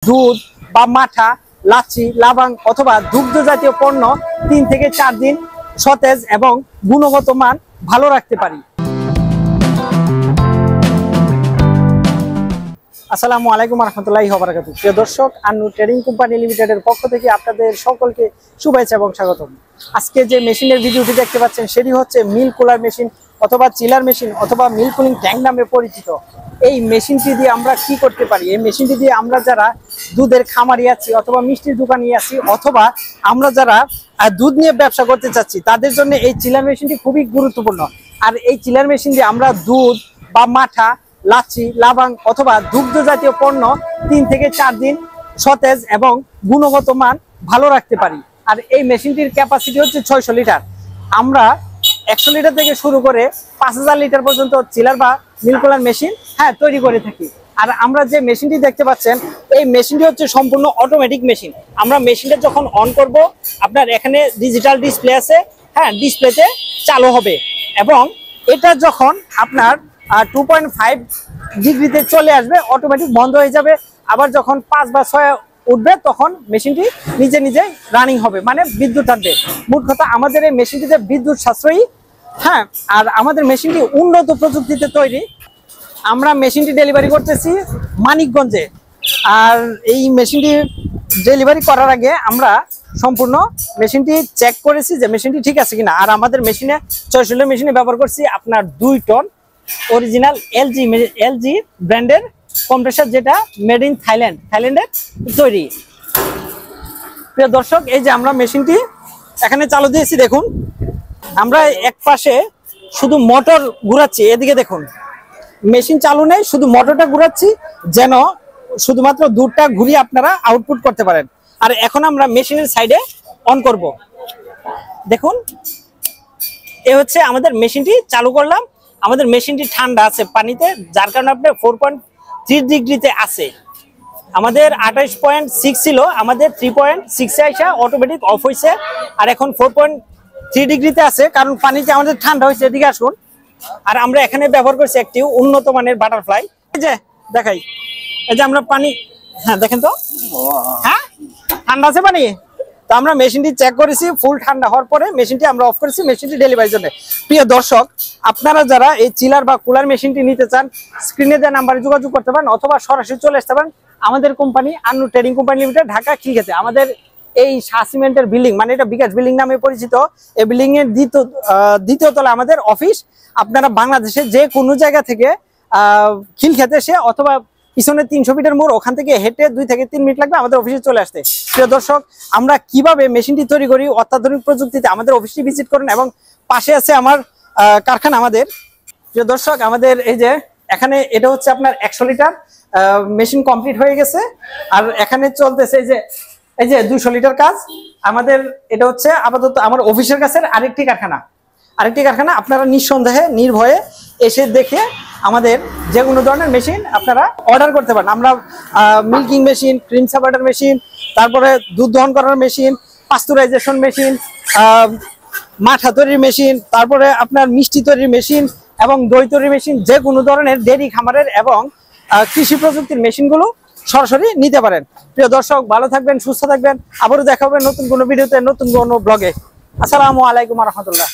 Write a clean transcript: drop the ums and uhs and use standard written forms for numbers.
দুধ বা মাঠা, লাচ্ছি, লাবাং অথবা দুগ্ধ জাতীয় পণ্য 3 থেকে 4 দিন সতেজ এবং গুণগত মান ভালো রাখতে পারি। আসসালামু আলাইকুম রাহমাতুল্লাহি ওয়া বারাকাতুহু। প্রিয় দর্শক, আন্নু ট্রেডিং কোম্পানি লিমিটেডের পক্ষ থেকে আপনাদের সকলকে শুভেচ্ছা এবং স্বাগতম। আজকে যে মেশিনের ভিডিওটি দেখতে পাচ্ছেন সেটি হচ্ছে মিল্ক কুলার মেশিন অথবা চিলার মেশিন অথবা মিল্ক কুলিং ট্যাঙ্ক নামে পরিচিত। এই মেশিনটি দিয়ে আমরা কি করতে পারি? এই মেশিনটি দিয়ে আমরা যারা দুধের খামারি আছি অথবা মিষ্টির দোকানি আছি অথবা আমরা যারা দুধ নিয়ে ব্যবসা করতে চাচ্ছি তাদের জন্য এই চিলার মেশিনটি খুবই গুরুত্বপূর্ণ। আর এই চিলার মেশিন দিয়ে আমরা দুধ বা মাঠা, লাচ্ছি, লাবাং অথবা দুগ্ধ জাতীয় পণ্য 3 থেকে 4 দিন সতেজ এবং গুণগত মান ভালো রাখতে পারি। আর এই মেশিনটির ক্যাপাসিটি হচ্ছে 600 লিটার। আমরা 100 লিটার থেকে শুরু করে 5000 লিটার পর্যন্ত চিলার বা মিল্ক কুলার মেশিন তৈরি করে থাকি। আর আমরা যে মেশিনটি দেখতে পাচ্ছেন এই মেশিনটি হচ্ছে সম্পূর্ণ অটোমেটিক মেশিন। আমরা মেশিনটা যখন অন করব আপনার এখানে ডিজিটাল ডিসপ্লে আছে, ডিসপ্লেতে চালু হবে এবং এটা যখন আপনার 2.5 ডিগ্রিতে চলে আসবে অটোমেটিক বন্ধ হয়ে যাবে। আবার যখন 5 বা 6 উঠবে তখন মেশিনটি নিজে নিজে রানিং হবে, মানে বিদ্যুৎ টানবে। মোট কথা আমাদের এই মেশিনটিতে বিদ্যুৎ সাশ্রয়ী, আর আমাদের মেশিনটি উন্নত প্রযুক্তিতে তৈরি। আমরা মেশিনটি ডেলিভারি করতেছি মানিকগঞ্জে। আর এই মেশিনটি ডেলিভারি করার আগে আমরা সম্পূর্ণ মেশিনটি চেক করেছি যে মেশিনটি ঠিক আছে কিনা। আর আমাদের মেশিনে 600 মেশিনে ব্যবহার করছি আপনার 2 টন অরিজিনাল এলজি ব্র্যান্ডের কম্প্রেসার, যেটা মেড ইন থাইল্যান্ডের তৈরি। প্রিয় দর্শক, এই যে আমরা মেশিনটি এখানে চালু দিয়েছি, দেখুন আমরা এক পাশে শুধু মোটর ঘুরাচ্ছি, এদিকে দেখুন মেশিন চালু নেই, শুধু মোটরটা ঘুরাচ্ছি যেন শুধুমাত্র দুধটা ঘুরিয়ে আপনারা আউটপুট করতে পারেন। আর এখন আমরা মেশিনের সাইডে অন করব। দেখুন এ হচ্ছে আমাদের মেশিনটি চালু করলাম। আমাদের মেশিনটি ঠান্ডা আছে পানিতে, যার কারণে আপনার 4.3 ডিগ্রিতে আছে। আমাদের 28.6 ছিল, আমাদের 3.6 এ আসা অটোমেটিক অফ হয়েছে। আর এখন 4.3 ডিগ্রিতে আছে, কারণ পানিতে আমাদের ঠান্ডা হয়েছে। এদিকে আসুন। আর আমরা এখানে ব্যবহার করছি একটি উন্নত মানের বাটারফ্লাই। এই যে দেখাই, এই যে আমরা পানি, দেখেন তো, ঠান্ডা আছে পানি। তো আমরা মেশিনটি চেক করেছি, ফুল ঠান্ডা হওয়ার পরে মেশিনটি আমরা অফ করেছি মেশিনটি ডেলিভারির জন্য। প্রিয় দর্শক, আপনারা যারা এই চিলার বা কুলার মেশিনটি নিতে চান স্ক্রিনে দেওয়া নাম্বারে যোগাযোগ করতে পারেন অথবা সরাসরি চলে আসতে পারেন আমাদের company Annu trading company limited, Dhaka খিলক্ষেতে। আমাদের এই সিমেন্টের বিল্ডিং, মানে এটা বিকাশ বিল্ডিং নামে পরিচিত। এই বিল্ডিং এর দ্বিতীয় তলা আমাদের অফিস। আপনারা বাংলাদেশের যে কোনো জায়গা থেকে খিলক্ষেতে এসে অথবা পিছনে 300 ফিটের মোড়, ওখান থেকে হেঁটে 2 থেকে 3 মিনিট লাগবে আমাদের অফিসে চলে আসতে। প্রিয় দর্শক, আমরা কিভাবে মেশিনটি তৈরি করি অত্যাধুনিক প্রযুক্তিতে আমাদের অফিসটি ভিজিট করুন এবং পাশে আছে আমার কারখানা। আমাদের প্রিয় দর্শক, আমাদের এই যে এখানে এটা হচ্ছে আপনার 100 লিটার মেশিন কমপ্লিট হয়ে গেছে। আর এখানে চলতেছে এই যে 200 লিটার কাজ। আমাদের এটা হচ্ছে আপাতত আমার অফিসের কাছে আরেকটি কারখানা। আপনারা নিঃসন্দেহে নির্ভয়ে এসে দেখে আমাদের যে কোনো ধরনের মেশিন আপনারা অর্ডার করতে পারেন। আমরা মিল্কিং মেশিন, ক্রিম সাপারেটর মেশিন, তারপরে দুধ দহন করার মেশিন, পাস্তুরাইজেশন মেশিন, মাঠা তৈরির মেশিন, তারপরে আপনার মিষ্টি তৈরির মেশিন এবং দই তৈরির মেশিন, যে কোনো ধরনের ডেইরি খামারের এবং কৃষি প্রযুক্তির মেশিনগুলো সরাসরি নিতে পারেন। প্রিয় দর্শক, ভালো থাকবেন, সুস্থ থাকবেন। আবারও দেখা হবে নতুন কোনো ভিডিওতে, নতুন কোনো ব্লগে। আসসালামু আলাইকুম রহমতুল্লাহ।